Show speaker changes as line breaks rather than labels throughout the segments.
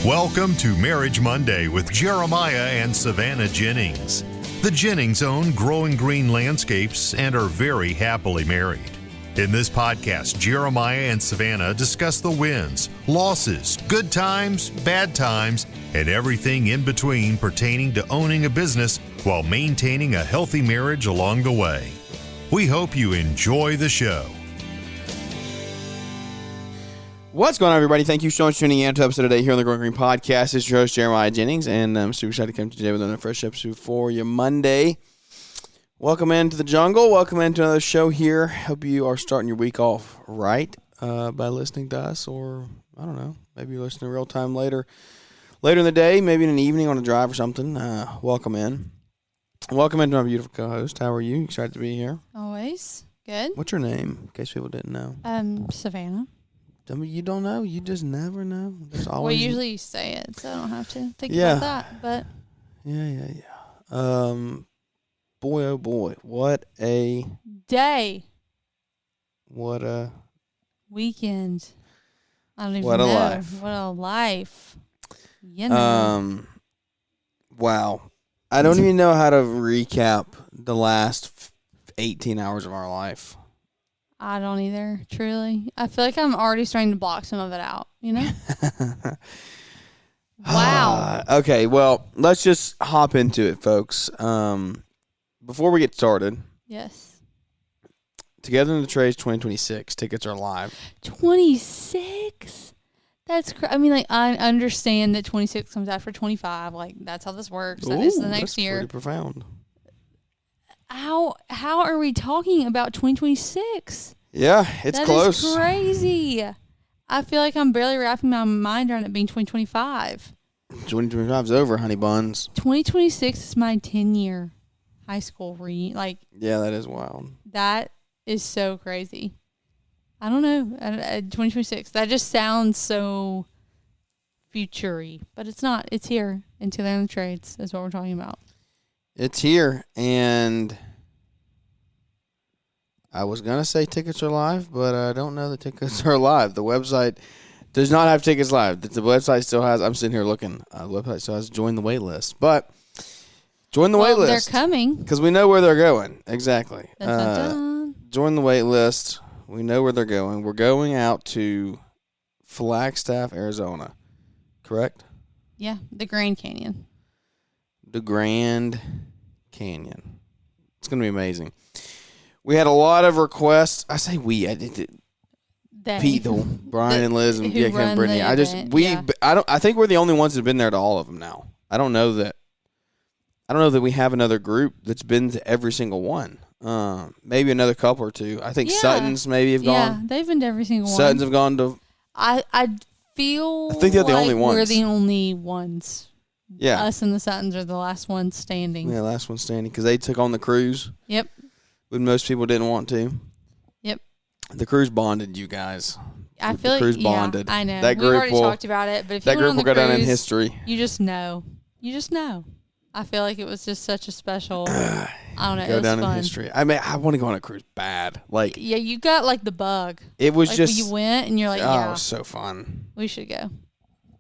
Welcome to Marriage Monday with Jeremiah and Savannah Jennings. The Jennings own Growing Green Landscapes and are very happily married. In this podcast, Jeremiah and Savannah discuss the wins, losses, good times, bad times, and everything in between pertaining to owning a business while maintaining a healthy marriage along the way. We hope you enjoy the show.
What's going on, everybody? Thank you so much for tuning in to episode today here on the Growing Green Podcast. This is your host, Jeremiah Jennings, and I'm super excited to come today with another fresh episode for you Monday. Welcome into the jungle. Welcome into another show here. Hope you are starting your week off right by listening to us, or I don't know, maybe you're listening real time later in the day, maybe in an evening on a drive or something. Welcome in. Welcome into my beautiful co-host. How are you? Excited to be here?
Always. Good.
What's your name, in case people didn't know?
Savannah.
I mean, you don't know. You just never know. There's always.
Well, usually you say it, so I don't have to think about that. But
yeah. Boy, oh boy, what a
day.
What a
weekend. I don't even
what a
know.
life.
What a life. You know.
Wow. I don't even know how to recap the last 18 hours of our life.
I don't either, truly. I feel like I'm already starting to block some of it out, you know? Wow.
Okay, well, let's just hop into it, folks. Before we get started.
Yes.
Together in the Trades 2026. Tickets are live.
26? That's I mean, like, I understand that 26 comes after 25. Like, that's how this works. That is the next year.
That's pretty profound.
How are we talking about 2026?
Yeah, it's close.
That is crazy. I feel like I'm barely wrapping my mind around it being 2025.
2025 is over, honey buns.
2026 is my 10-year high school reunion. Like,
yeah, that is wild.
That is so crazy. I don't know. 2026. That just sounds so future-y, but it's not. It's here. And Together in the Trades is what we're talking about.
It's here, and I was going to say tickets are live, but I don't know that tickets are live. The website does not have tickets live. The website still has, I'm sitting here looking, the website still has join the wait list. But join the wait list.
They're coming.
Because we know where they're going. Exactly.
Dun.
Join the wait list. We know where they're going. We're going out to Flagstaff, Arizona. Correct?
Yeah, the Grand Canyon.
The Grand Canyon. It's going to be amazing. We had a lot of requests. I say we. I did. Pete, Brian, and Liz, and Kim, and Brittany. I think we're the only ones that've been there to all of them now. I don't know that we have another group that's been to every single one. Maybe another couple or two. I think Sutton's maybe have gone.
Yeah, they've been to every single one.
Sutton's have gone to.
I think
they're the only ones.
We're the only ones.
Yeah.
Us and the Suttons are the last ones standing.
Yeah, last one standing because they took on the cruise.
Yep.
When most people didn't want to.
Yep.
The cruise bonded you guys.
I feel like
the cruise bonded.
I know.
That
We've already talked about it, but if
that
you
group
went on
will
the
go
cruise,
down in history.
You just know. I feel like it was just such a special. I don't know.
Go
it was
down
fun.
in history. I mean, I want to go on a cruise bad. Like,
yeah, you got like the bug.
It was
like
just.
You went and you're like,
it was so fun.
We should go.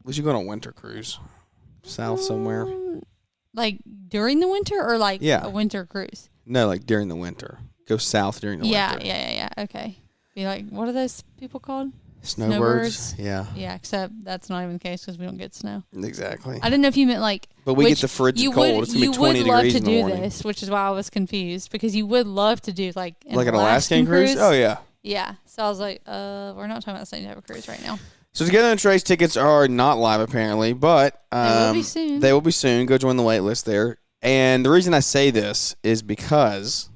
We should go on a winter cruise, south somewhere.
Like during the winter or like a winter cruise?
No, like during the winter. Go south during the winter.
Yeah. Okay. Be like, what are those people called?
Snowbirds. Yeah.
Yeah, except that's not even the case because we don't get snow.
Exactly.
I didn't know if you meant like.
But we get the frigid cold. It's going to be 20 degrees in the morning.
You would love to do this, which is why I was confused because you would love to do like an
Alaskan cruise? Oh, yeah.
Yeah. So I was like, we're not talking about the same type of cruise right now.
So Together in the Trades tickets are not live apparently, but
they will be soon.
They will be soon. Go join the wait list there. And the reason I say this is because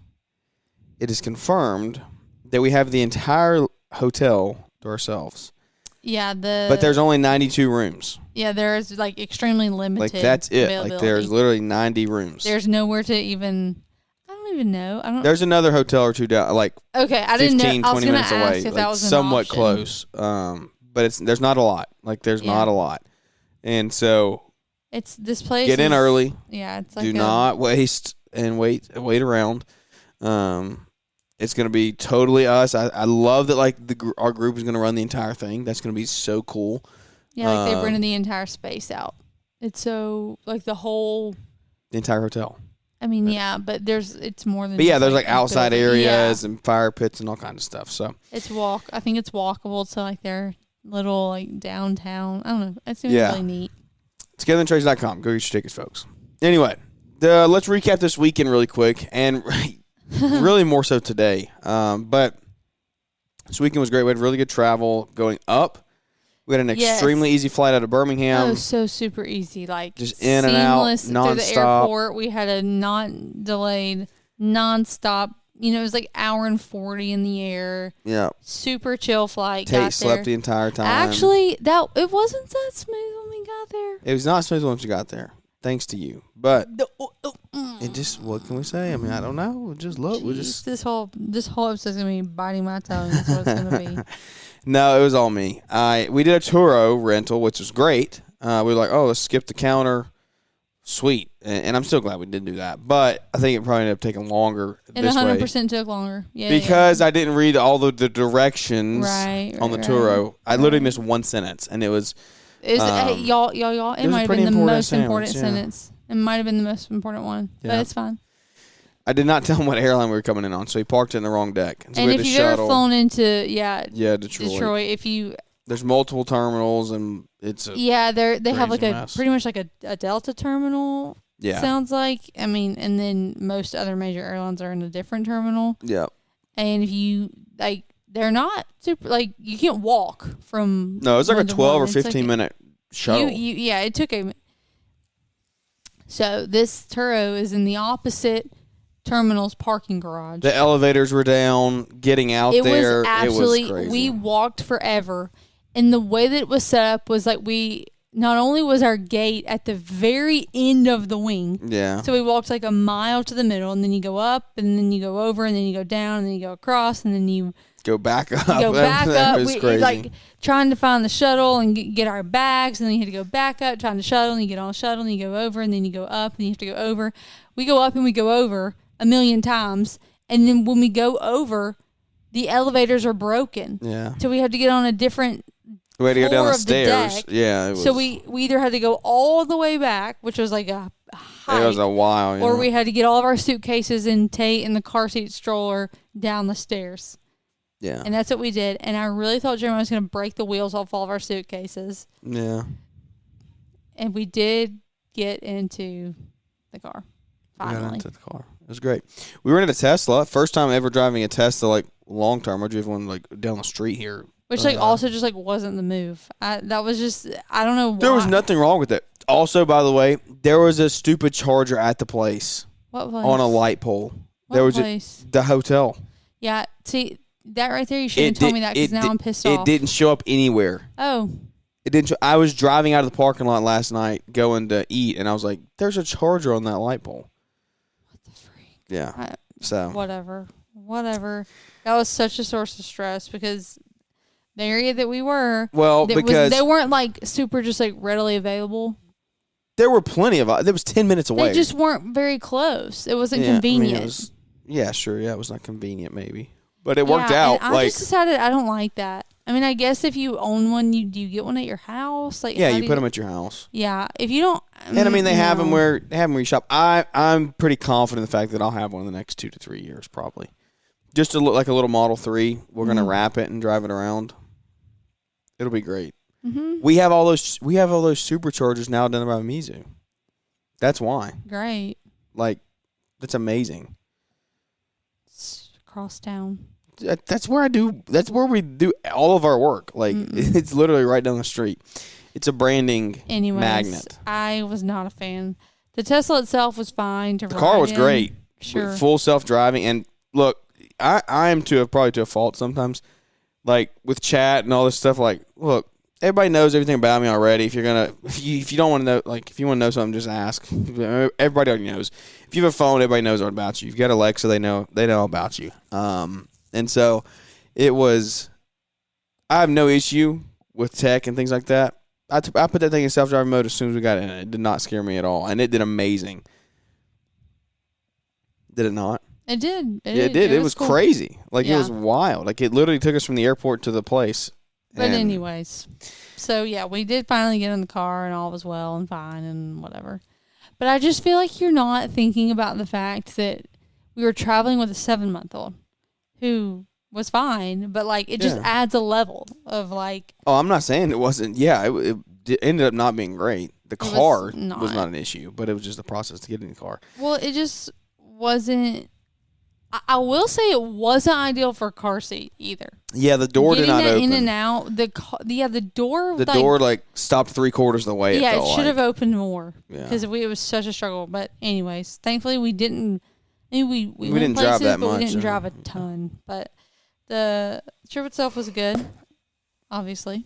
it is confirmed that we have the entire hotel to ourselves.
Yeah,
but there's only 92 rooms.
Yeah, there's like extremely limited.
Like that's it. Like there's literally 90 rooms.
There's nowhere to even. I don't even know.
There's another hotel or two down, like
okay, I didn't know.
15, 20 minutes away,
if
like
that was
somewhat
an
close. But there's not a lot. Like there's not a lot, and so
it's this place.
Get in early.
Yeah, it's like
do not waste and wait around. It's going to be totally us. I love that. Like our group is going to run the entire thing. That's going to be so cool.
Yeah, like they've rented the entire space out. It's so like the
entire hotel.
I mean, yeah, but it's more than.
But yeah,
just,
there's like outside
building.
areas and fire pits and all kinds of stuff. So
it's I think it's walkable to like their little like downtown. I don't know. It seems really neat.
Togetherandtrades.com. Go get your tickets, folks. Anyway, let's recap this weekend really quick, and really more so today. But this weekend was great. We had really good travel going up. We had an extremely easy flight out of Birmingham.
Oh, so super easy. Like
just in and out, nonstop.
Through the airport. We had a not delayed, nonstop. You know, it was like hour and 40 in the air.
Yeah.
Super chill flight.
Tate slept the entire time.
Actually, it wasn't that smooth when we got there.
It was not smooth once we got there, thanks to you. But it just, what can we say? I mean, I don't know. We'll just look.
This whole episode's gonna be biting my tongue. That's what it's gonna be.
No, it was all me. We did a Turo rental, which was great. We were like, let's skip the counter. Sweet. And I'm still glad we did do that. But I think it probably ended up taking longer this way.
It 100% took longer. Yeah.
Because I didn't read all the directions on the Turo. I literally missed one sentence, and it was...
y'all, it might have been the most important sentence. It might have been the most important one. Yeah. But it's fine.
I did not tell him what airline we were coming in on, so he parked it in the wrong deck. So
and if you've ever flown into
Detroit, there's multiple terminals, and it's they
have like
mess.
Pretty much like a Delta terminal.
Yeah,
sounds like. I mean, and then most other major airlines are in a different terminal.
Yeah,
and if you they're not super you can't walk from.
No, it's like a 12 or 15 minute shuttle.
It took a. So this Turo is in the opposite terminal's parking garage.
The elevators were down, getting out there. It was crazy.
We walked forever. And the way that it was set up was like not only was our gate at the very end of the wing. Yeah. So we walked like a mile to the middle, and then you go up, and then you go over, and then you go down, and then you go across, and then you
go back up.
That was crazy. Like trying to find the shuttle and get our bags, and then you had to go back up, trying the shuttle, and you get on the shuttle, and you go over, and then you go up, and you have to go over. We go up and we go over a million times, and then when we go over, the elevators are broken. Yeah. So we had to get on a different
we had to go down the stairs.
Deck.
Yeah. It was.
So we either had to go all the way back, which was like a hike.
It was a while.
Or we had to get all of our suitcases and Tate in the car seat stroller down the stairs.
Yeah.
And that's what we did. And I really thought Jeremiah was going to break the wheels off all of our suitcases.
Yeah.
And we did get into the car. Finally.
We got into the car. It was great. We rented a Tesla. First time ever driving a Tesla long term. I drove one down the street here.
Which also just wasn't the move. That was just I don't know why.
There was nothing wrong with it. Also, by the way, there was a stupid charger at the place.
What place?
On a light pole.
What place?
The hotel.
Yeah. See that right there. You shouldn't have told me that because now I'm pissed off.
It didn't show up anywhere.
Oh.
It didn't. I was driving out of the parking lot last night going to eat, and I was like, "There's a charger on that light pole."
What the freak?
Yeah.
Whatever. That was such a source of stress because the area that we were, because they weren't super just readily available.
There were plenty of. It was 10 minutes away.
They just weren't very close. It wasn't convenient.
I mean, it was not convenient, maybe, but it worked out.
And I just decided I don't like that. I mean, I guess if you own one, do you get one at your house?
You put them at your house.
Yeah, if you don't,
and I mean, they have them where you shop. I'm pretty confident in the fact that I'll have one in the next 2 to 3 years, probably. Just to look like a little Model 3. We're gonna wrap it and drive it around. It'll be great. Mm-hmm. We have all those superchargers now done by Mizu. That's why.
Great.
That's amazing.
It's across town.
That's where we do all of our work. It's literally right down the street. It's a branding magnet.
I was not a fan. The Tesla itself was fine to ride.
The car was great.
Sure.
Full self-driving. And look, I am probably to a fault sometimes. With chat and all this stuff, look, everybody knows everything about me already. If you don't want to know, if you want to know something, just ask. Everybody already knows. If you have a phone, everybody knows all about you. If you got Alexa, they know about you. And so it was, I have no issue with tech and things like that. I put that thing in self-driving mode as soon as we got in. It did not scare me at all. And it did amazing. Did it not?
It did.
It did. It was cool. Crazy. It was wild. It literally took us from the airport to the place.
But anyways, So, yeah, we did finally get in the car and all was well and fine and whatever. But I just feel like you're not thinking about the fact that we were traveling with a 7-month-old who was fine, but, like, it just adds a level of, like...
Oh, I'm not saying it wasn't. Yeah, it ended up not being great. The car was not an issue, but it was just the process to get in the car.
Well, it just wasn't... I will say it wasn't ideal for a car seat either.
Yeah, the door did not open.
In and out. The door.
The door stopped 3/4 of the way.
Yeah, it should have opened more.
Yeah,
because it was such a struggle. But anyways, thankfully we didn't. I mean, we
didn't
places,
drive that
but
much.
We didn't drive a ton. But the trip itself was good, obviously.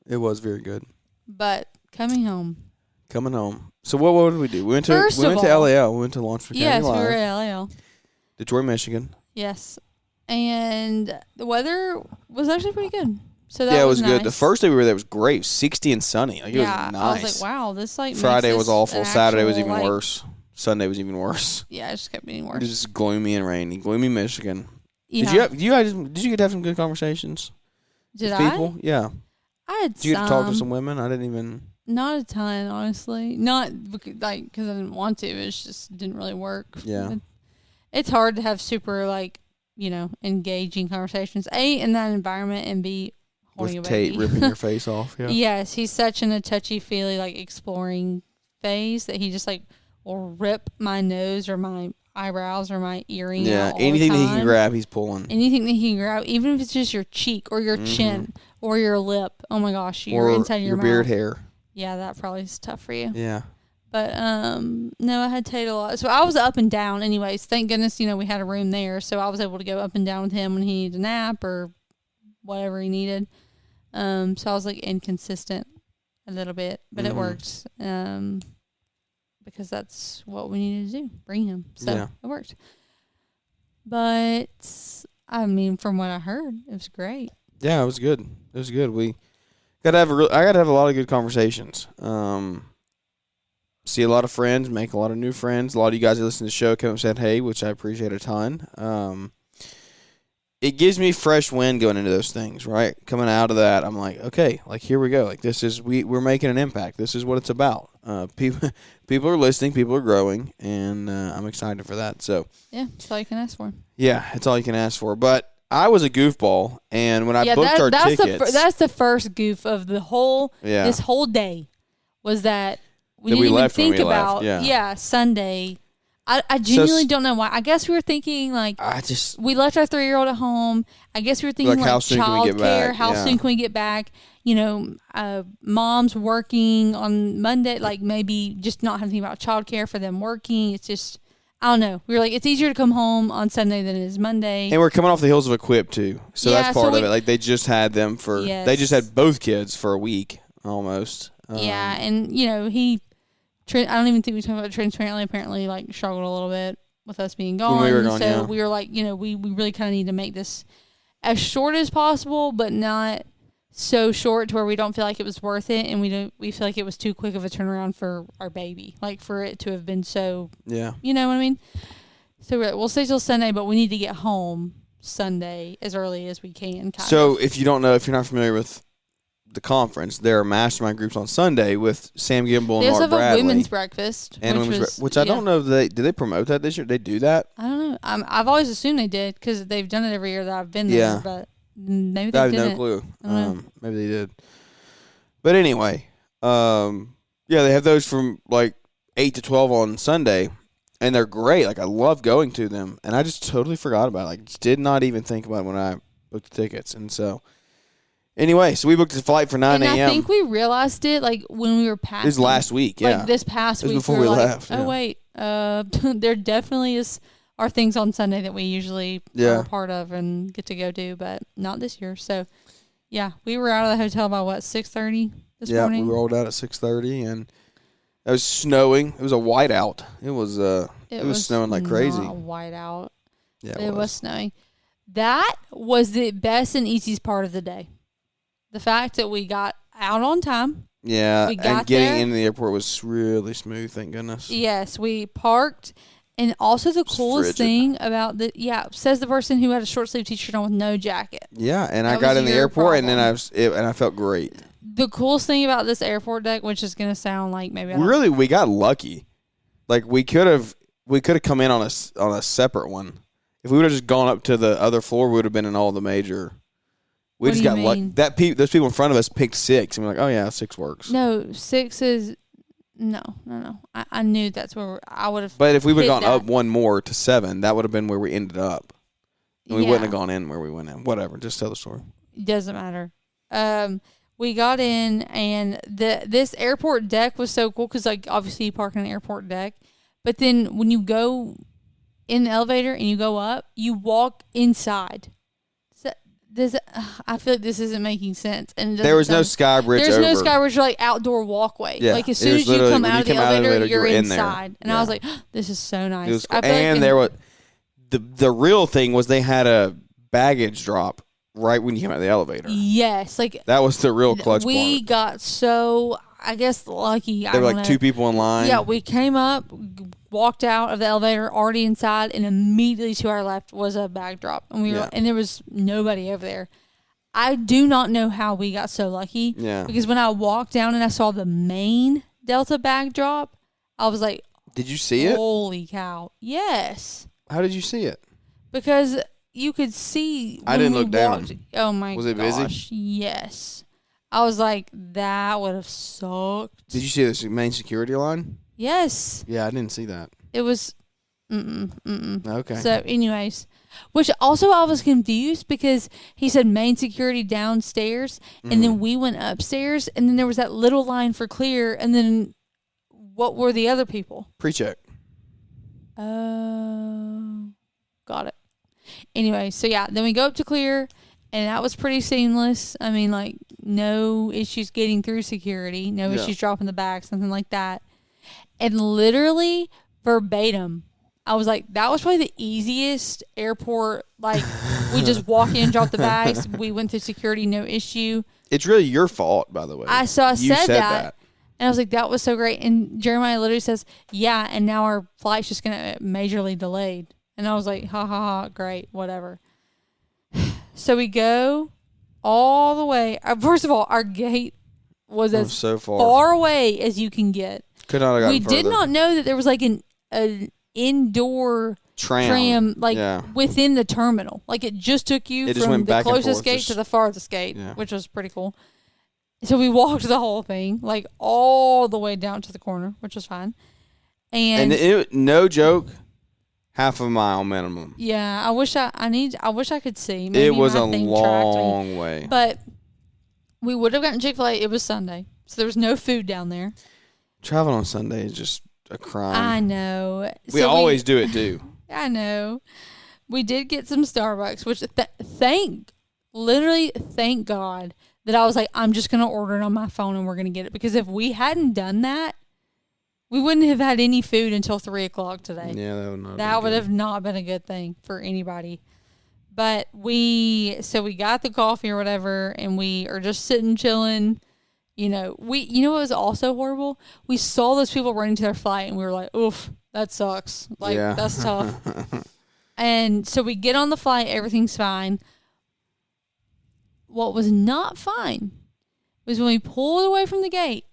It was very good.
But coming home.
So what did we do? We went to LAL. We went to Lawntrepreneur Academy.
Yes, we were at LAL.
Detroit, Michigan.
Yes. And the weather was actually pretty good. So that
it was
nice.
good. The first day we were there was great. It was 60 and sunny. Like, it was nice.
I was like, wow, this
Friday was awful. Saturday was even
like,
worse. Sunday was even worse.
Yeah, it just kept getting worse.
It was just gloomy and rainy. Gloomy Michigan.
Yeah.
Did you get to have some good conversations?
Did
with people? Yeah.
I had
Did you get to talk to some women? I didn't even.
Not a ton, honestly. Not because I didn't want to. It just didn't really work.
Yeah.
It's hard to have super engaging conversations. A, in that environment, and B, holding
with
a baby.
Tate ripping your face off. Yeah.
Yes, he's such in a touchy-feely, exploring phase that he just will rip my nose or my eyebrows or my earring.
Yeah,
out
anything
all
that
the
he can
time.
grab, he's pulling.
Anything that he can grab, even if it's just your cheek or your chin or your lip. Oh my gosh, your inside of your mouth.
Beard hair.
Yeah, that probably is tough for you.
Yeah.
But, no, I had Tate a lot. So I was up and down anyways. Thank goodness, we had a room there. So I was able to go up and down with him when he needed a nap or whatever he needed. So I was, inconsistent a little bit. But it worked. Because that's what we needed to do. Bring him. So it worked. But, I mean, from what I heard, it was great.
Yeah, it was good. It was good. I got to have a lot of good conversations. See a lot of friends, make a lot of new friends. A lot of you guys that listen to the show come up and said hey, which I appreciate a ton. It gives me fresh wind going into those things, right? Coming out of that, I'm like, okay, here we go. This is we're making an impact. This is what it's about. People are listening, people are growing, and I'm excited for that. So
yeah, that's all you can ask for.
Yeah, it's all you can ask for. But I was a goofball, and when I booked our tickets,
that's the first goof of the whole this whole day was that. We didn't even think about Sunday. I genuinely don't know why. I guess we were thinking we left our 3-year-old at home. I guess we were thinking
how soon can we get back?
How soon can we get back? Mom's working on Monday. Maybe just not having to think about childcare for them working. It's just I don't know. We were it's easier to come home on Sunday than it is Monday.
And we're coming off the heels of Equip too, so that's part of it. They just had them they just had both kids for a week almost.
Yeah, and he. I don't even think we talked about it transparently. Apparently, struggled a little bit with us being gone.
When we were gone,
so we were we really kind of need to make this as short as possible, but not so short to where we don't feel like it was worth it, and we feel like it was too quick of a turnaround for our baby, for it to have been so.
Yeah.
You know what I mean? So we'll stay till Sunday, but we need to get home Sunday as early as we can.
So if you don't know, if you're not familiar with the conference, there are mastermind groups on Sunday with Sam Gimble and Mark Bradley.
They also have a women's breakfast,
which I don't know. Did they promote that this year? Did they do that?
I don't know. I've always assumed they did because they've done it every year that I've been there. But maybe they didn't. I have no clue.
Maybe they did. But anyway, they have those from 8 to 12 on Sunday, and they're great. I love going to them, and I just totally forgot about it. Did not even think about it when I booked the tickets, and so. Anyway, so we booked a flight for 9 a.m.
And I think we realized it when we were passing.
It was last week, yeah.
This past week.
Before we left.
Oh, wait. There definitely are things on Sunday that we usually are a part of and get to go do, but not this year. So, yeah, we were out of the hotel by, 6:30 this morning?
Yeah, we rolled out at 6:30, and it was snowing. It was a whiteout. It was snowing like crazy.
Not a whiteout.
Yeah,
it was snowing. That was the best and easiest part of the day. The fact that we got out on time.
Yeah, and getting into the airport was really smooth, thank goodness.
Yes, we parked And also the coolest
frigid.
thing about says the person who had a short sleeve t-shirt on with no jacket.
Yeah, and
That
I got
was
in the
your
airport, and then
problem.
I felt great.
The coolest thing about this airport deck, which is going to sound like maybe
We got lucky. Like we could have come in on a separate one. If we would have just gone up to the other floor, we would have been in all the major. We
What
just
do
got
you
lucky.
mean?
Those people in front of us picked 6, and we're like, oh yeah, 6 works.
No, 6 is no. I knew that's where I would have.
But if we would have
hit
gone
that.
up one more to 7, that would have been where we ended up. And we
Yeah.
wouldn't have gone in where we went in. Whatever, just tell the story.
Doesn't matter. We got in, and this airport deck was so cool because, like, obviously you park on an airport deck, but then when you go in the elevator and you go up, you walk inside. So I feel like this isn't making sense. And
There was no sky bridge.
There's no sky bridge, like outdoor walkway.
Yeah,
like as soon as you come out of the elevator, you're
in there.
inside. And I was like, this is so nice.
It was
I
cool.
feel like
And there was the real thing was they had a baggage drop right when you came out of the elevator.
Yes, like
That was the real clutch
we
part.
got so, I guess, lucky.
There were like 2 people in line.
Yeah, we came up, walked out of the elevator, already inside, and immediately to our left was a bag drop, and and there was nobody over there. I do not know how we got so lucky.
Yeah.
Because when I walked down and I saw the main Delta bag drop, I was like,
Did you see it?
holy cow! Yes,
How did you see it?
because you could see.
I didn't look down.
Oh my!
Was it
gosh,
busy?
Yes. I was like, that would have sucked.
Did you see the main security line?
Yes.
Yeah, I didn't see that.
It was.
Okay.
So, anyways, which also I was confused because he said main security downstairs, and then we went upstairs, and then there was that little line for clear, and then what were the other people?
Pre-check.
Oh, got it. Anyway, so yeah, then we go up to clear, and that was pretty seamless. I mean, like, no issues getting through security, no issues dropping the bag, something like that. And literally verbatim, I was like, that was probably the easiest airport. Like, we just walk in, drop the bags. We went through security, no issue.
It's really your fault, by the way.
I
You
said
said
that. And I was like, that was so great. And Jeremiah literally says, yeah, and now our flight's just going to majorly delayed. And I was like, ha, ha, ha, great, whatever. So we go all the way. First of all, our gate was as
so
far away as you can get.
Could not have gotten
We did
further.
not know that there was like an indoor tram like within the terminal. Like it just took you
It just
from
went
the
back and
closest
forth,
gate
just-
to the farthest gate, which was pretty cool. So we walked the whole thing, like all the way down to the corner, which was fine. And
no joke, half a mile minimum.
yeah, I wish I could see. Maybe
It was
my
a
thing tracked me.
long way.
But we would have gotten Chick-fil-A. It was Sunday, so there was no food down there.
Traveling on Sunday is just a crime.
I know.
We always do it too.
I know. We did get some Starbucks, which thank God that I was like, I'm just going to order it on my phone and we're going to get it. Because if we hadn't done that, we wouldn't have had any food until 3 o'clock today.
Yeah,
that would have not been a good thing for anybody. But we got the coffee or whatever, and we are just sitting chilling. You know what was also horrible? We saw those people running to their flight, and we were like, oof, that sucks. Like, that's tough. And so we get on the flight, everything's fine. What was not fine was when we pulled away from the gate,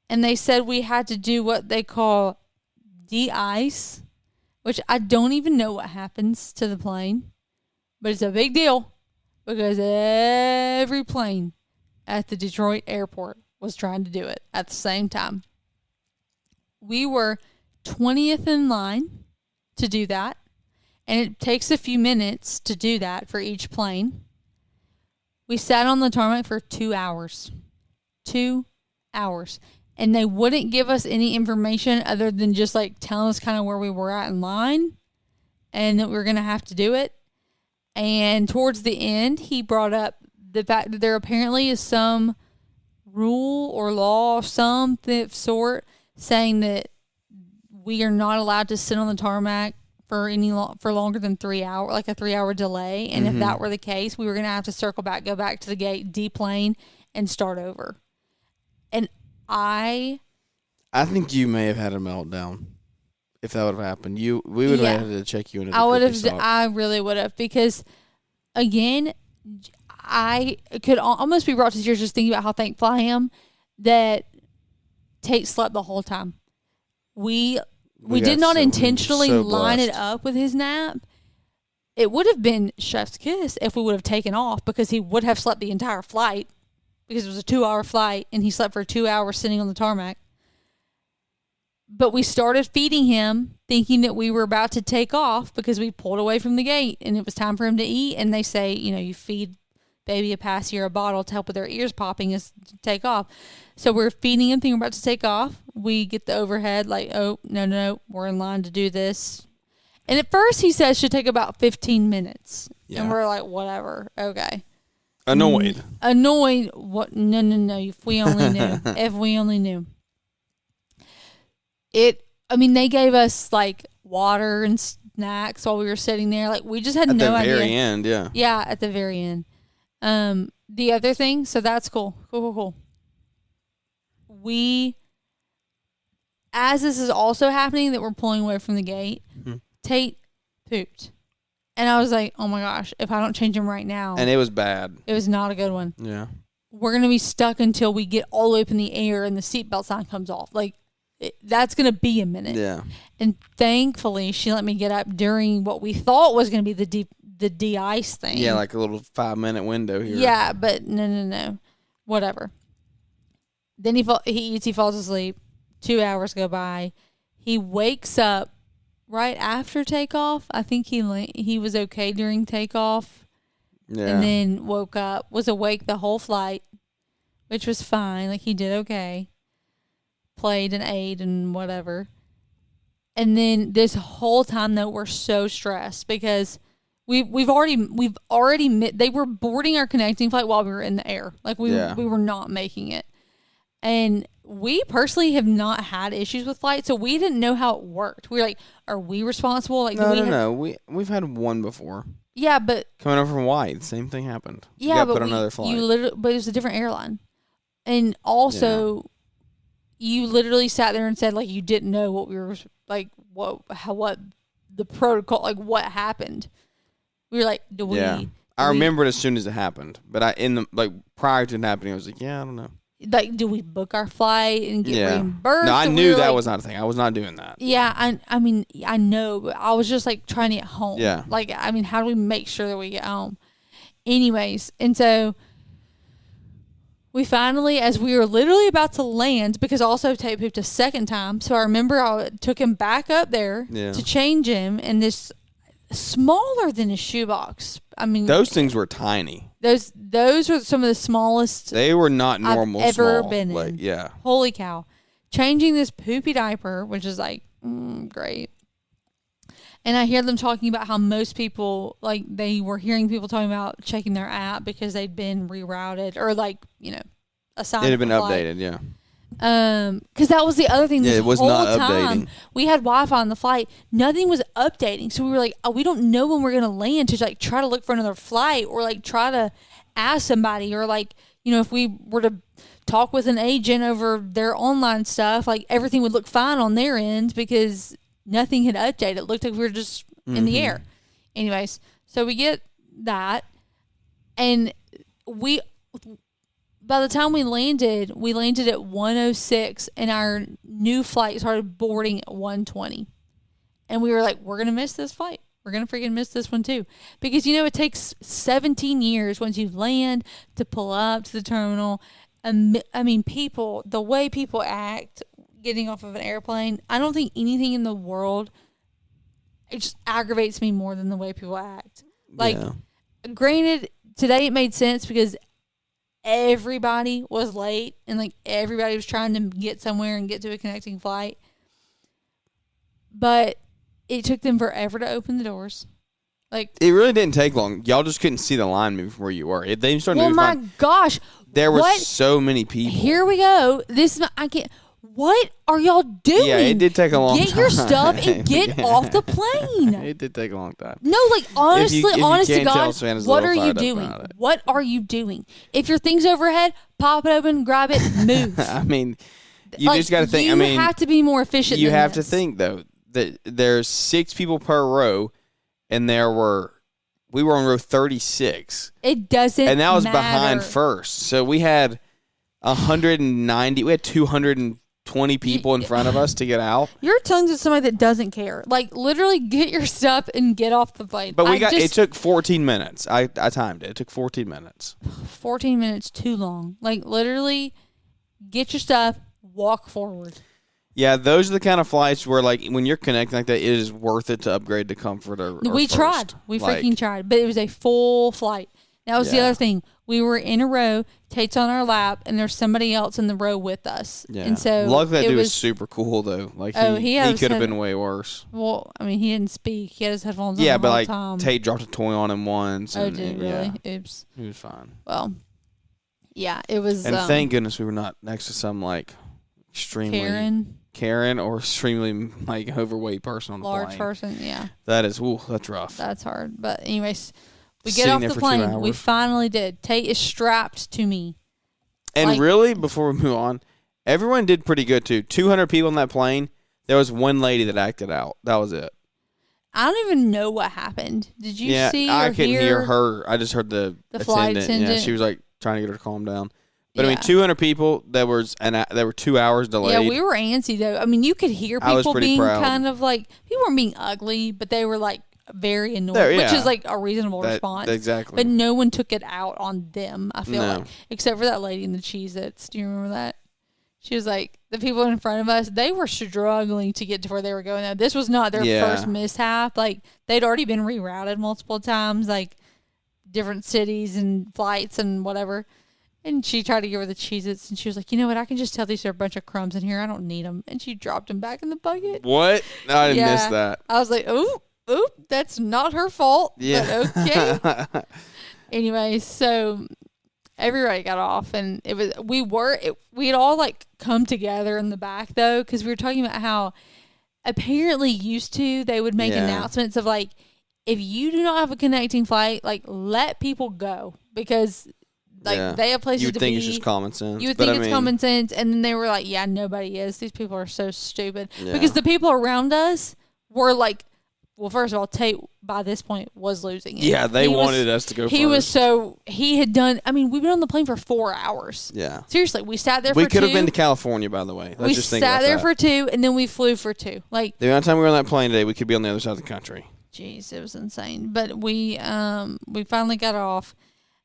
and they said we had to do what they call de-ice, which I don't even know what happens to the plane, but it's a big deal because every plane at the Detroit airport was trying to do it at the same time. We were 20th in line to do that, and it takes a few minutes to do that for each plane. We sat on the tarmac for 2 hours. 2 hours. And they wouldn't give us any information other than just like telling us kind of where we were at in line and that we were going to have to do it. And towards the end, he brought up the fact that there apparently is some rule or law of some sort saying that we are not allowed to sit on the tarmac for for longer than 3 hours, like a 3 hour delay. And if that were the case, we were going to have to circle back, go back to the gate, deplane, and start over. And I
think you may have had a meltdown. if that would have happened. We would have had to check you into the
I really would have, because again, I could almost be brought to tears just thinking about how thankful I am that Tate slept the whole time. We did not intentionally line it up with his nap. It would have been chef's kiss if we would have taken off, because he would have slept the entire flight, because it was a 2-hour flight and he slept for 2 hours sitting on the tarmac. But we started feeding him thinking that we were about to take off, because we pulled away from the gate and it was time for him to eat. And they say, you feed baby a passy or a bottle to help with their ears popping is to take off. So we're feeding him thinking we're about to take off. We get the overhead like, oh, no, we're in line to do this. And at first he says it should take about 15 minutes. Yeah. And we're like, whatever. Okay.
Annoyed.
What? No. If we only knew. They gave us like water and snacks while we were sitting there. Like, we just had no idea.
At the very end, yeah.
Yeah, at the very end. The other thing, so that's cool. Cool. As this is also happening, that we're pulling away from the gate, Tate pooped. And I was like, oh my gosh, if I don't change him right now.
And it was bad.
It was not a good one.
Yeah.
We're going to be stuck until we get all the way up in the air and the seatbelt sign comes off. Like, that's going to be a minute.
Yeah.
And thankfully, she let me get up during what we thought was going to be the de-ice thing.
Yeah, like a little 5-minute window here.
Yeah, but no. Whatever. Then he eats, he falls asleep. 2 hours go by. He wakes up right after takeoff. I think he was okay during takeoff. Yeah. And then woke up, was awake the whole flight, which was fine. Like, he did okay. Played and ate and whatever. And then this whole time, though, we're so stressed because we've already they were boarding our connecting flight while we were in the air. Like, we were not making it. And we personally have not had issues with flights, so we didn't know how it worked. We were like, are we responsible? Like,
no. We've had one before.
Yeah, but
coming over from Hawaii, the same thing happened.
Yeah,
you got put on another flight.
But it was a different airline, and also, you literally sat there and said like you didn't know what we were like, what the protocol, like what happened. We were like,
I remembered as soon as it happened, but prior to it happening, I was like, I don't know.
Like, do we book our flight and get reimbursed?
No, I knew that was not a thing. I was not doing that.
Yeah, I mean, I know, but I was just like trying to get home.
Yeah.
Like, I mean, how do we make sure that we get home? Anyways, and so we finally, as we were literally about to land, because also Tate pooped a second time, so I remember I took him back up there to change him, and this smaller than a shoebox. I mean,
those things were tiny.
Those were some of the smallest.
They were not normal.
I've ever
small.
been in. Yeah. Holy cow! Changing this poopy diaper, which is like great. And I hear them talking about how most people, like, they were hearing people talking about checking their app because they'd been rerouted or assigned.
It had been updated. Yeah.
Because that was the other thing. This
it was
whole
not
time,
updating.
We had Wi-Fi on the flight. Nothing was updating. So we were like, we don't know when we're going to land to like try to look for another flight or like try to ask somebody or like, if we were to talk with an agent over their online stuff, like everything would look fine on their end because nothing had updated. It looked like we were just in the air. Anyways, so we get that, and by the time we landed at 1:06, and our new flight started boarding at 1:20. And we were like, we're going to miss this flight. We're going to freaking miss this one too. Because, it takes 17 years once you land to pull up to the terminal. I mean, the way people act getting off of an airplane, I don't think anything in the world, it just aggravates me more than the way people act. Like, granted, today it made sense because everybody was late and like everybody was trying to get somewhere and get to a connecting flight, but it took them forever to open the doors. Like,
it really didn't take long. Y'all just couldn't see the line move from where you were. They started moving.
Oh my gosh,
there were so many people.
Here we go. What are y'all doing?
Yeah, it did take a long time.
Get your stuff and get off the plane.
It did take a long time.
No, like, honest to God, what are you doing?
It.
What are you doing? If your thing's overhead, pop it open, grab it, move.
I mean, you just got to think.
You have to be more efficient.
You have to think, though. there's 6 people per row, and we were on row 36.
It doesn't
and that was
matter.
behind first. So we had 190. We had 220 people in front of us to get out.
You're telling to somebody that doesn't care. Like, literally, get your stuff and get off the plane.
But it took 14 minutes. I timed it. It took 14 minutes.
14 minutes too long. Like, literally, get your stuff, walk forward.
Yeah, those are the kind of flights where, like, when you're connecting like that, it is worth it to upgrade to comfort or
We
first.
tried. We freaking tried. But it was a full flight. That was the other thing. We were in a row, Tate's on our lap, and there's somebody else in the row with us.
Yeah.
And so
luckily, that dude was super cool, though. Like, he could have been way worse.
Well, I mean, he didn't speak. He had his headphones on
the
the
whole
whole time.
Tate dropped a toy on him once.
Oh, did he really? Oops.
He was fine.
Well, yeah, it was.
And thank goodness we were not next to some, like, extremely Karen or extremely, like, overweight person on the plane.
Large person, yeah.
That is, that's rough.
That's hard. But anyways, we get off the plane. We finally did. Tate is strapped to me.
And really, before we move on, everyone did pretty good, too. 200 people on that plane. There was one lady that acted out. That was it.
I don't even know what happened. Did you see or
I couldn't
hear
hear her. I just heard the
flight attendant.
Yeah, she was, like, trying to get her to calm down. But, I mean, 200 people, there were 2 hours delayed.
Yeah, we were antsy, though. I mean, you could hear people being
proud.
kind of like, people weren't being ugly, but they were like very annoying, which is like a reasonable response.
Exactly.
But no one took it out on them, I feel like, except for that lady in the Cheez-Its. Do you remember that? She was like, the people in front of us, they were struggling to get to where they were going. Now, this was not their first mishap. Like, they'd already been rerouted multiple times, like different cities and flights and whatever. And she tried to give her the Cheez-Its, and she was like, you know what, I can just tell these are a bunch of crumbs in here. I don't need them. And she dropped them back in the bucket.
What? No, I didn't miss that.
I was like, oop, that's not her fault. Yeah. But okay. Anyway, so everybody got off, and we had all, like, come together in the back, though, because we were talking about how apparently they would make announcements of, like, if you do not have a connecting flight, like, let people go, because they have places to be. You
would think it's just common sense.
You would think it's common sense. And then they were like, yeah, nobody is. These people are so stupid. Yeah. Because the people around us were like, well, first of all, Tate, by this point, was losing it.
Yeah, they wanted us to go first.
He had done, I mean, we've been on the plane for 4 hours.
Yeah.
Seriously, we sat there for 2.
We could have been to California, by the way.
We sat there for 2, and then we flew for 2. Like,
the amount of time we were on that plane today, we could be on the other side of the country.
Jeez, it was insane. But we finally got off.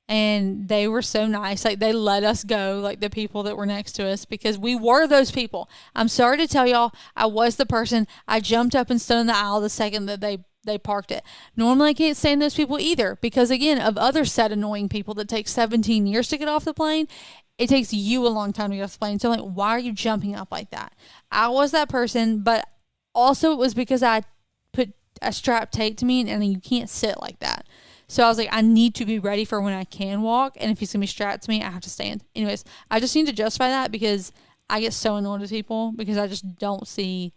And they were so nice. Like, they let us go, like, the people that were next to us, because we were those people. I'm sorry to tell y'all, I was the person. I jumped up and stood in the aisle the second that they parked it. Normally, I can't stand those people either, because, again, of other said annoying people that take 17 years to get off the plane, it takes you a long time to get off the plane. So, like, why are you jumping up like that? I was that person, but also it was because I put a strap taped to me, and you can't sit like that. So I was like, I need to be ready for when I can walk. And if he's going to be strapped to me, I have to stand. Anyways, I just need to justify that because I get so annoyed with people because I just don't see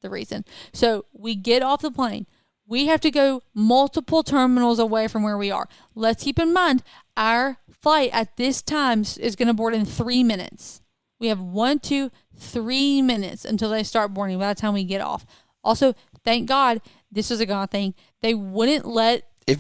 the reason. So we get off the plane. We have to go multiple terminals away from where we are. Let's keep in mind, our flight at this time is going to board in 3 minutes. We have 3 minutes until they start boarding by the time we get off. Also, thank God, this is a God thing. They wouldn't let They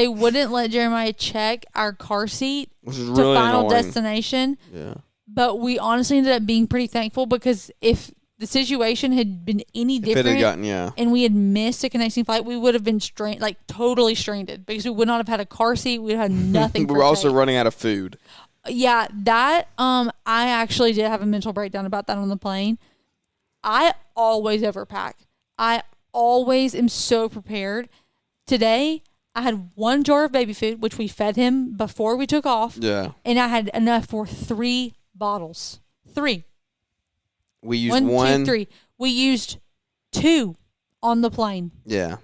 wouldn't let Jeremiah check our car seat
which is really
Final
annoying.
Destination.
Yeah.
But we honestly ended up being pretty thankful because if the situation had been any different and we had missed a connecting flight, we would have been totally stranded because we would not have had a car seat. We'd have had nothing.
We were also running out of food.
Yeah, that I actually did have a mental breakdown about that on the plane. I always overpack. I always am so prepared. Today, I had 1 jar of baby food, which we fed him before we took off.
Yeah.
And I had enough for 3 bottles. 3.
We used
1, 2, 3. We used 2 on the plane.
Yeah.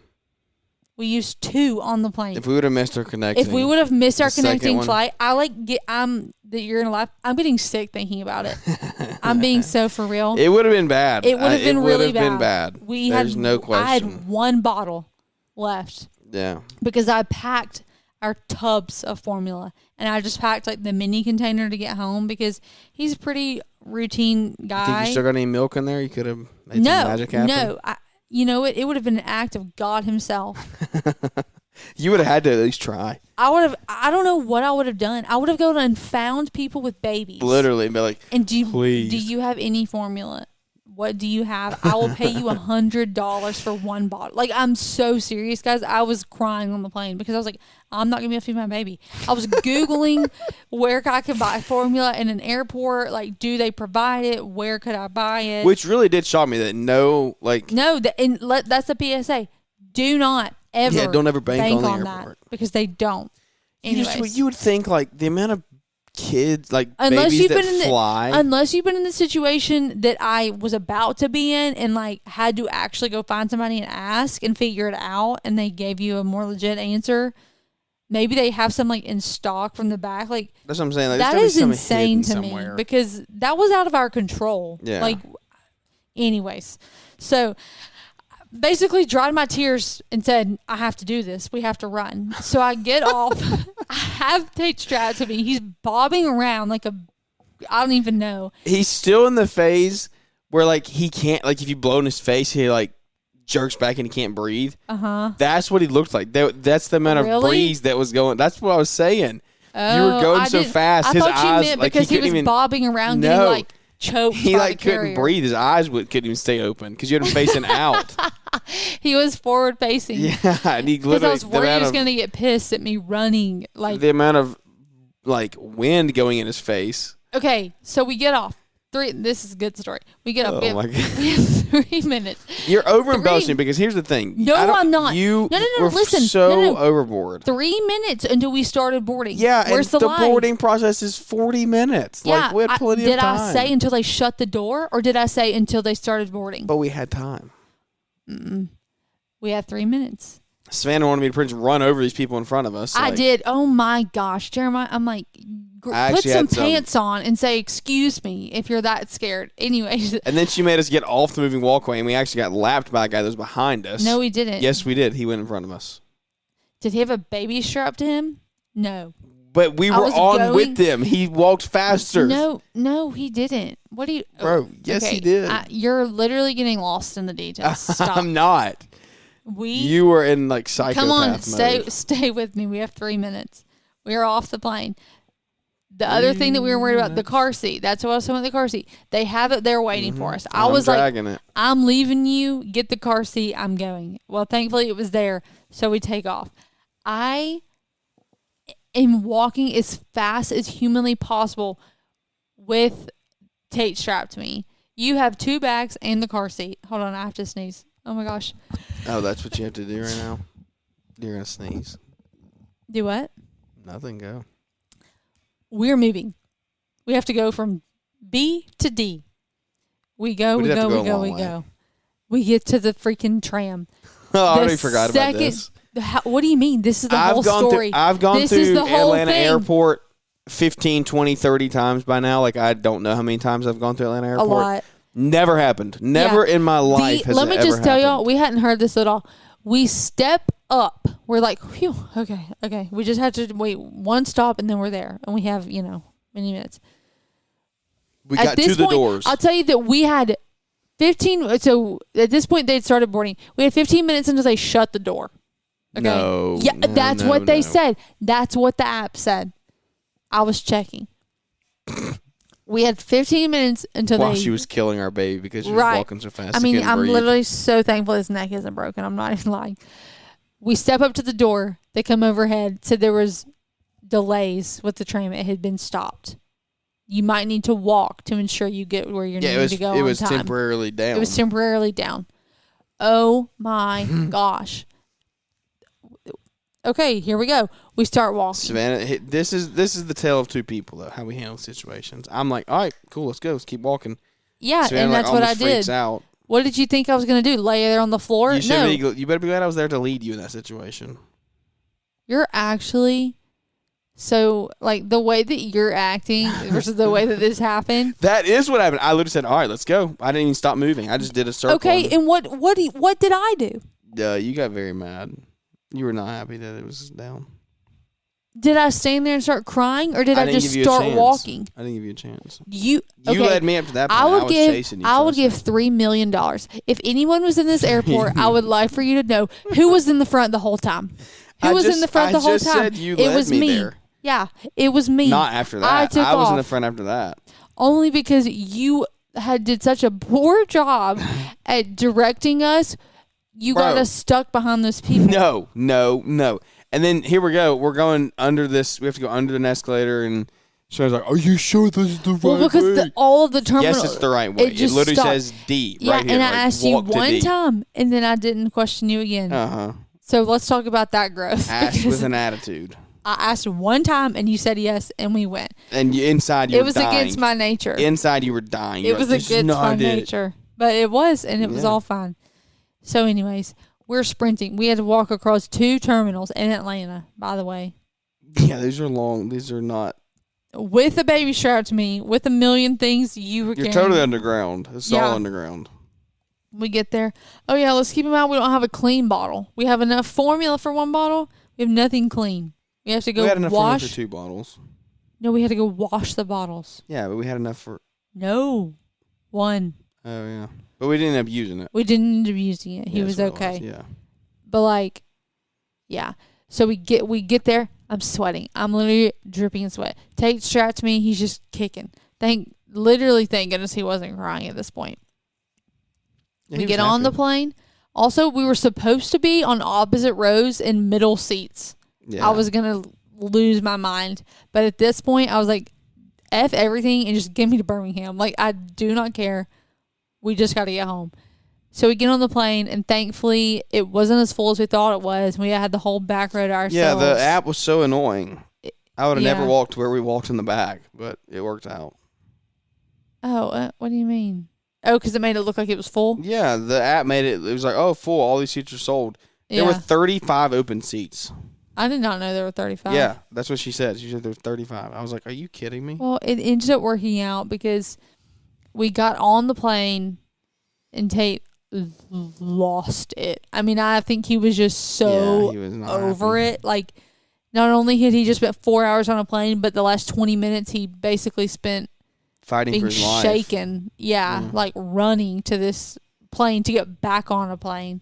We used 2 on the plane.
If we would have missed our connecting.
If we would have missed our connecting flight, you're gonna laugh. I'm getting sick thinking about it. I'm being so for real.
It would have been bad.
It would have been really
bad.
There's
no question.
I had 1 bottle left.
Yeah.
Because I packed our tubs of formula. And I just packed like the mini container to get home because he's a pretty routine guy.
Think you still got any milk in there? You could have made some magic happen?
No. You know what? It would have been an act of God himself.
You would have had to at least try.
I don't know what I would have done. I would have gone and found people with babies.
Literally, and be like,
and
please.
Do you have any formula? What do you have? I will pay you $100 for one bottle. Like, I'm so serious, guys. I was crying on the plane because I was like, I'm not going to be able to feed my baby. I was Googling where I could buy formula in an airport. Like, do they provide it? Where could I buy it?
Which really did shock me that
that's the PSA. Do not ever
don't ever bank on the
that
airport.
because they don't. Anyways.
You would think, like, the amount of kids, like,
unless
babies
you've
that
been
fly.
Unless you've been in the situation that I was about to be in and, like, had to actually go find somebody and ask and figure it out, and they gave you a more legit answer. Maybe they have some, like, in stock from the back. Like,
that's what I'm saying. Like,
that is insane to
somewhere.
me because that was out of our control.
Yeah.
Like, anyways. So, basically dried my tears and said, I have to do this. We have to run. So I get off. I have Tate strapped to me. He's bobbing around like I don't even know.
He's still in the phase where, like, he can't, like, if you blow in his face, he, like, jerks back and he can't breathe.
Uh-huh.
That's what he looked like. That's the amount of breeze that was going. That's what I was saying.
Oh,
you were going so fast.
I
his
thought
eyes,
you meant
like,
because he was bobbing around getting, like, choked
he
by
like
the
couldn't
carrier.
breathe. His eyes couldn't even stay open because you had him facing out.
He was forward facing.
Yeah, and he
because
literally
I was worried he was going to get pissed at me running. Like,
the amount of, like, wind going in his face.
Okay, so we get off. This is a good story. We get up.
Oh my God.
We have 3 minutes.
You're over embellishing because here's the thing.
No, I'm not.
You
no.
were
Listen,
so overboard.
3 minutes until we started boarding.
Yeah,
where's
and the
line?
boarding process is 40 minutes.
Yeah,
like, we had plenty of time.
Did I say until they shut the door, or did I say until they started boarding?
But we had time.
We had 3 minutes.
Savannah wanted me to pretty much run over these people in front of us.
I did. Oh my gosh, Jeremiah! I'm like, put some pants on and say, "Excuse me," if you're that scared. Anyways.
And then she made us get off the moving walkway, and we actually got lapped by a guy that was behind us.
No, we didn't.
Yes, we did. He went in front of us.
Did he have a baby strapped to him? No.
But we were on with him. He walked faster.
No, he didn't. What do you...
Bro, yes, he did.
You're literally getting lost in the details. Stop.
I'm not. You were in, like, psychopath
Come on,
mode.
stay with me. We have 3 minutes. We are off the plane. The other thing that we were worried about, the car seat. That's what I was talking about, the car seat. They have it there waiting for us. I was like, I'm leaving you. Get the car seat. I'm going. Well, thankfully, it was there, so we take off. I am walking as fast as humanly possible with Tate strapped to me. You have 2 bags and the car seat. Hold on, I have to sneeze. Oh, my gosh.
Oh, that's what you have to do right now? You're going to sneeze.
Do what?
Nothing, go.
We're moving. We have to go from B to D. We go. We get to the freaking tram.
Oh, I already forgot about this.
What do you mean? This is the whole story.
I've gone through Atlanta Airport 15, 20, 30 times by now. Like, I don't know how many times I've gone through Atlanta Airport.
A lot.
Never happened. Never in my life has it ever happened.
Let me just tell y'all, we hadn't heard this at all. We step up. We're like, phew, okay. We just have to wait one stop and then we're there. And we have, many minutes.
We got to the doors.
I'll tell you that we had 15. So at this point, they'd started boarding. We had 15 minutes until they shut the door. Okay.
No.
Yeah, that's what they said. That's what the app said. I was checking. We had 15 minutes until
while she was killing our baby because she was walking so fast.
I mean, I'm literally so thankful his neck isn't broken. I'm not even lying. We step up to the door. They come overhead. Said there was delays with the tram. It had been stopped. You might need to walk to ensure you get where you're needing to go on time.
It was temporarily down.
It was temporarily down. Oh, my gosh. Okay, here we go. We start walking.
Savannah, this is the tale of two people, though, how we handle situations. I'm like, all right, cool, let's go. Let's keep walking.
Yeah,
Savannah,
and that's what I did.
Freaks out.
What did you think I was going to do? Lay there on the floor?
You better be glad I was there to lead you in that situation.
You're actually... So, like, the way that you're acting versus the way that this happened.
That is what happened. I literally said, all right, let's go. I didn't even stop moving. I just did a circle.
Okay, and what did I do?
You got very mad. You were not happy that it was down.
Did I stand there and start crying, or did I
didn't
just
give you a
start
chance.
walking?
I didn't give you a chance.
You
led me up to that point. I was chasing you.
I would give $3 million. If anyone was in this airport, I would like for you to know who was in the front the whole time. Who was in the front the whole time?
Said you led
it was me.
There.
Yeah, it was me.
Not after that. I was in the front after that.
Only because you did such a poor job at directing us. You got us stuck behind those people.
No. And then here we go. We're going under this. We have to go under an escalator. And Shannon's like, are you sure this is the right way?
Well, because all of the terminals.
Yes, it's the right way. It literally says D right here.
Yeah, and I asked you one time, and then I didn't question you again.
Uh-huh.
So let's talk about that growth.
Asked with an attitude.
I asked one time, and you said yes, and we went.
And inside you were dying.
It was against my nature.
Inside you were dying.
It was against my nature. But it was, and it was all fine. So anyways, we're sprinting. We had to walk across 2 terminals in Atlanta, by the way.
Yeah, these are long. These are not.
With a baby strapped to me, with a million things
You're totally underground. It's all underground.
We get there. Oh, yeah, let's keep in mind we don't have a clean bottle. We have enough formula for 1 bottle. We have nothing clean. We have to go wash.
We had enough formula for 2 bottles.
No, we had to go wash the bottles.
Yeah, but we had enough for...
No. 1.
Oh, yeah. But we didn't end up using it.
We didn't end up using it. He was okay.
Yeah.
But yeah. So we get there. I'm sweating. I'm literally dripping in sweat. Tate strapped to me. He's just kicking. Thank goodness he wasn't crying at this point. Yeah, we get on the plane. Also, we were supposed to be on opposite rows in middle seats. Yeah. I was going to lose my mind. But at this point, I was like, F everything and just get me to Birmingham. I do not care. We just got to get home. So we get on the plane, and thankfully, it wasn't as full as we thought it was. We had the whole back row to ourselves.
Yeah, the app was so annoying. I would have never walked to where we walked in the back, but it worked out.
Oh, what do you mean? Oh, because it made it look like it was full?
Yeah, the app made it. It was like, oh, full. All these seats are sold. There were 35 open seats.
I did not know there were 35.
Yeah, that's what she said. She said there were 35. I was like, are you kidding me?
Well, it ended up working out because we got on the plane and Tate lost it. I mean, I think he was just so
he was not
over
happy.
it. Not only had he just spent 4 hours on a plane, but the last 20 minutes he basically spent
fighting for his life.
Shaken. Yeah, running to this plane to get back on a plane.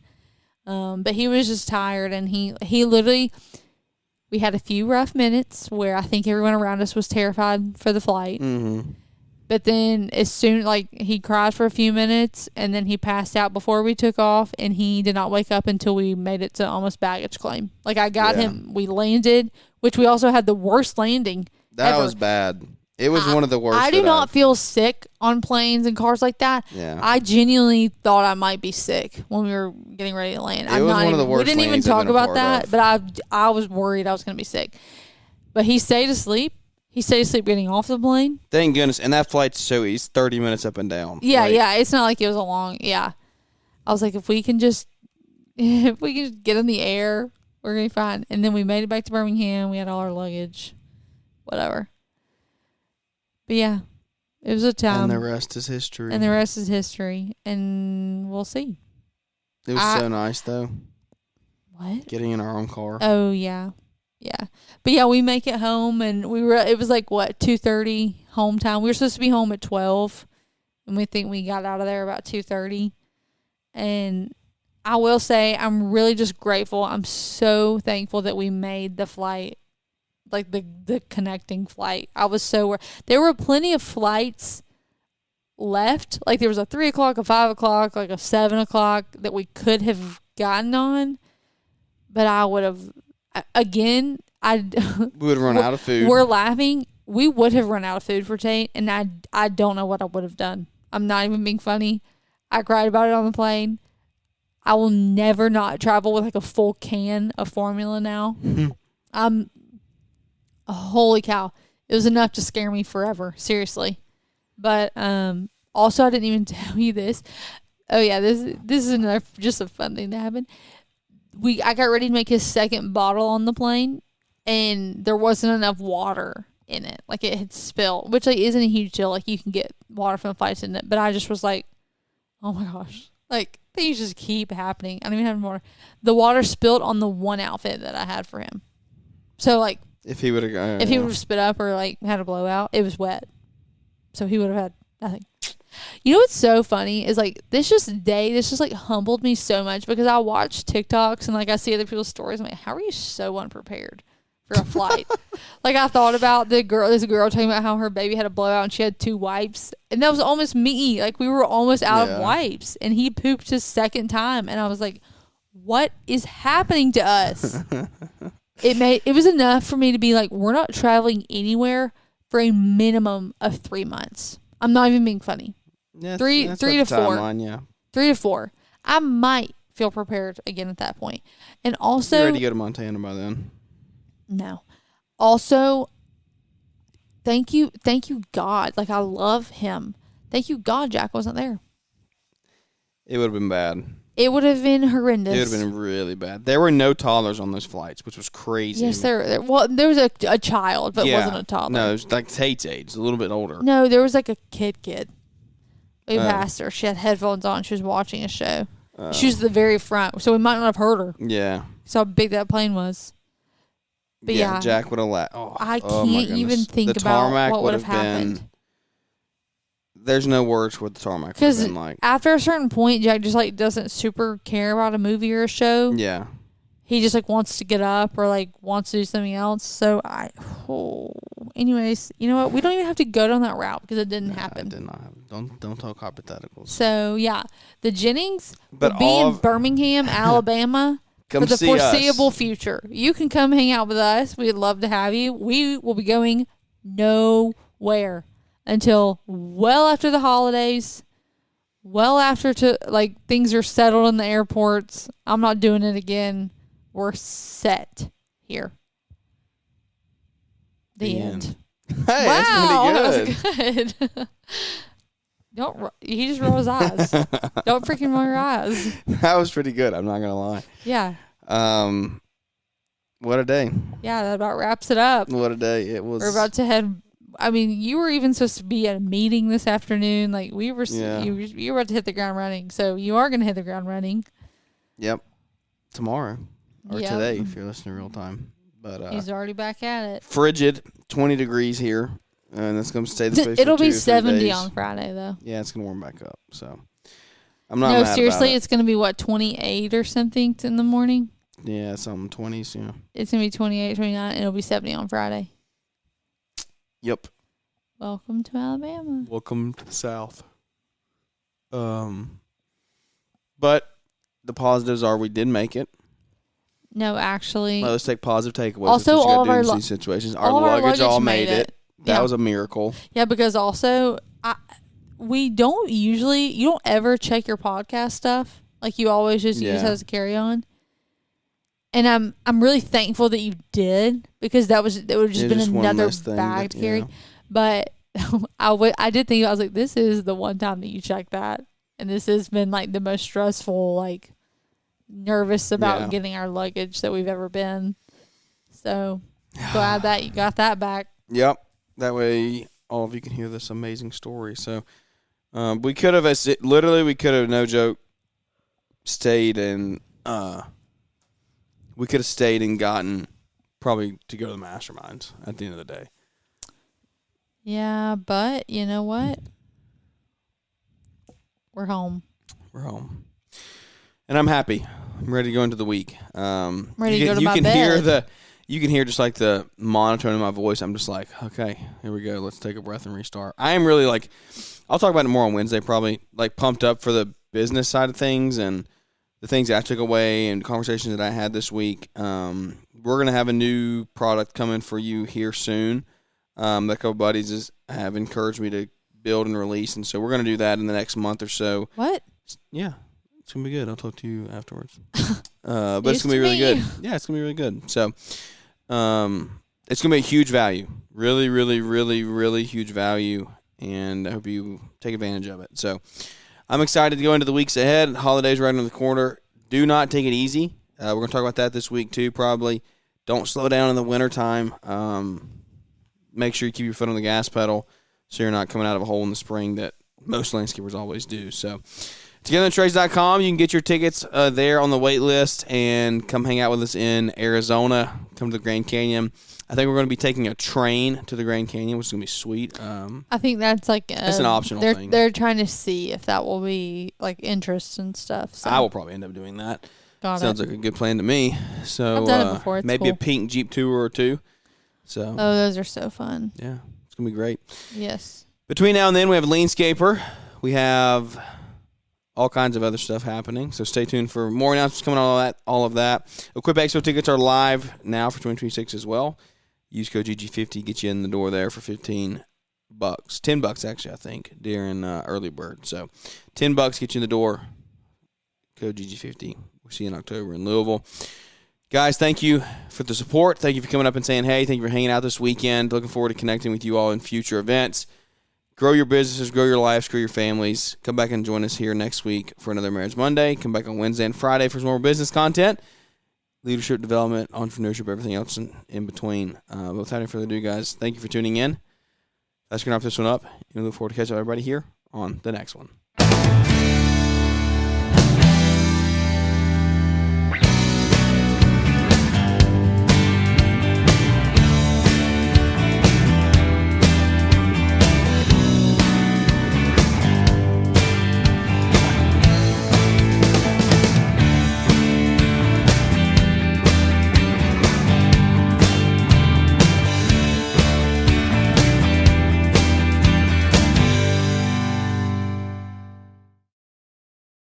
But he was just tired, and he literally, we had a few rough minutes where I think everyone around us was terrified for the flight.
Mm-hmm.
But then as soon, he cried for a few minutes, and then he passed out before we took off, and he did not wake up until we made it to almost baggage claim. I got him, we landed, which we also had the worst landing
That
ever.
Was bad. It was one of the worst.
I do not feel sick on planes and cars like that.
Yeah.
I genuinely thought I might be sick when we were getting ready to land.
It was one of the worst.
We didn't even talk about that, but I was worried I was going to be sick. But he stayed asleep. He stayed asleep getting off the plane.
Thank goodness. And that flight's so easy. 30 minutes up and down.
Yeah, yeah. It's not like it was a long, I was like, if we can just get in the air, we're going to be fine. And then we made it back to Birmingham. We had all our luggage. Whatever. But yeah, it was a time.
And the rest is history.
And we'll see.
It was so nice, though.
What?
Getting in our own car.
Oh, yeah. Yeah. But yeah, we make it home, and it was 2:30 home time. We were supposed to be home at 12, and we think we got out of there about 2:30. And I will say, I'm really just grateful. I'm so thankful that we made the flight, the connecting flight. I was there were plenty of flights left. There was a 3 o'clock, a 5 o'clock, a 7 o'clock that we could have gotten on, but I would have, again, we
would have run out of food.
We're laughing. We would have run out of food for Tate, and I don't know what I would have done. I'm not even being funny. I cried about it on the plane. I will never not travel with a full can of formula now. Holy cow. It was enough to scare me forever. Seriously. But also, I didn't even tell you this. Oh, yeah. This is another just a fun thing that happened. I got ready to make his second bottle on the plane, and there wasn't enough water in it. It had spilled, which isn't a huge deal. You can get water from the flights in it. But I just was like, oh, my gosh. Things just keep happening. I don't even have more. The water spilled on the one outfit that I had for him. So,
If he would have,
if he would have spit up or like had a blowout, it was wet, so he would have had nothing. You know what's so funny is like this just like humbled me so much because I watch TikToks and like I see other people's stories. I'm like, how are you so unprepared for a flight? Like I thought about this girl talking about how her baby had a blowout and she had 2 wipes, and that was almost me. Like we were almost out of wipes, and he pooped his second time, and I was like, what is happening to us? It was enough for me to be like, we're not traveling anywhere for a minimum of 3 months. I'm not even being funny.
Yeah,
three to 4.
Timeline,
3 to 4. I might feel prepared again at that point. And also,
you're ready to go to Montana by then.
No. Also, thank you God. Like I love him. Thank you God Jack wasn't there.
It would have been bad.
It would have been horrendous.
It would have been really bad. There were no toddlers on those flights, which was crazy.
Yes, there was a child, but it wasn't a toddler.
No, it was like Tate's age, a little bit older.
No, there was like a kid. We passed her. She had headphones on. She was watching a show. She was at the very front, so we might not have heard her.
Yeah.
So how big that plane was. But yeah,
Jack would have laughed.
I can't even think about what would have happened.
There's no words for what the tarmac would have been like.
After a certain point, Jack just like doesn't super care about a movie or a show.
Yeah.
He just like wants to get up or like wants to do something else. So anyways, you know what? We don't even have to go down that route because it didn't happen.
It did not happen. Don't talk hypotheticals.
So yeah, the Jennings will be in Birmingham, Alabama for the foreseeable future. You can come hang out with us. We'd love to have you. We will be going nowhere until well after the holidays, well after things are settled in the airports. I'm not doing it again. We're set here. The end.
Hey,
wow,
that's pretty good.
That was good. He just rolled his eyes. Don't freaking roll your eyes.
That was pretty good. I'm not gonna lie.
Yeah.
What a day.
Yeah, that about wraps it up.
What a day it was.
We're about to head. I mean, you were even supposed to be at a meeting this afternoon. Like we were, you were about to hit the ground running. So you are going to hit the ground running.
Yep. Tomorrow or today, if you're listening real time. But
he's already back at it.
Frigid, 20 degrees here, and it's going to stay this way.
It'll be 70 on Friday though.
Yeah, it's going to warm back up. So I'm not.
No,
mad
seriously,
about it.
It's going to be 28 or something in the morning.
Yeah, something 20s. Yeah.
It's going to be 28, 29, and it'll be 70 on Friday.
Yep.
Welcome to Alabama.
Welcome to the South. But the positives are we did make it.
No, actually.
Well, let's take positive takeaways.
Also, all of our
these situations. Our luggage all made it. That was a miracle.
Yeah, because also you don't ever check your podcast stuff. Like you always just use it as a carry on. And I'm really thankful that you did because it would have just been another bag to carry. But I did think, I was like, this is the one time that you check that. And this has been like the most stressful, like nervous about getting our luggage that we've ever been. So glad that you got that back.
Yep. That way all of you can hear this amazing story. So we could have, no joke, stayed and we could have stayed and gotten probably to go to the masterminds at the end of the day.
Yeah, but you know what? We're home. And
I'm happy. I'm ready to go into the week.
Ready to go to my bed.
You can hear just like the monotone in my voice. I'm just like, okay, here we go. Let's take a breath and restart. I am really like, I'll talk about it more on Wednesday probably, like pumped up for the business side of things and the things I took away and conversations that I had this week. We're going to have a new product coming for you here soon. That a couple buddies have encouraged me to build and release, and so we're going to do that in the next month or so.
What?
Yeah, it's going to be good. I'll talk to you afterwards. But it's going to be really good. Yeah, it's going to be really good. So it's going to be a huge value. Really, really, really, really huge value, and I hope you take advantage of it. So I'm excited to go into the weeks ahead. Holidays right around the corner. Do not take it easy. We're going to talk about that this week too, probably. Don't slow down in the wintertime. Make sure you keep your foot on the gas pedal so you're not coming out of a hole in the spring that most landscapers always do. So togethertrades.com. You can get your tickets there on the wait list and come hang out with us in Arizona. Come to the Grand Canyon. I think we're going to be taking a train to the Grand Canyon, which is going to be sweet.
I think that's like
it's an optional thing.
They're trying to see if that will be like interest and stuff. So.
I will probably end up doing that. Sounds like a good plan to me. So
I've done it before. It's
maybe
cool.
a pink Jeep tour or two. So
those are so fun.
Yeah, it's going to be great.
Yes.
Between now and then, we have Leanscaper. We have all kinds of other stuff happening. So stay tuned for more announcements coming on all of that. Equip Expo tickets are live now for 2026 as well. Use code GG50, get you in the door there for $15. $10 actually, I think, during early bird. So $10 get you in the door. Code GG50. We'll see you in October in Louisville. Guys, thank you for the support. Thank you for coming up and saying hey. Thank you for hanging out this weekend. Looking forward to connecting with you all in future events. Grow your businesses, grow your lives, grow your families. Come back and join us here next week for another Marriage Monday. Come back on Wednesday and Friday for some more business content. Leadership development, entrepreneurship, everything else in between. But without any further ado, guys, thank you for tuning in. That's going to wrap this one up. And we look forward to catching everybody here on the next one.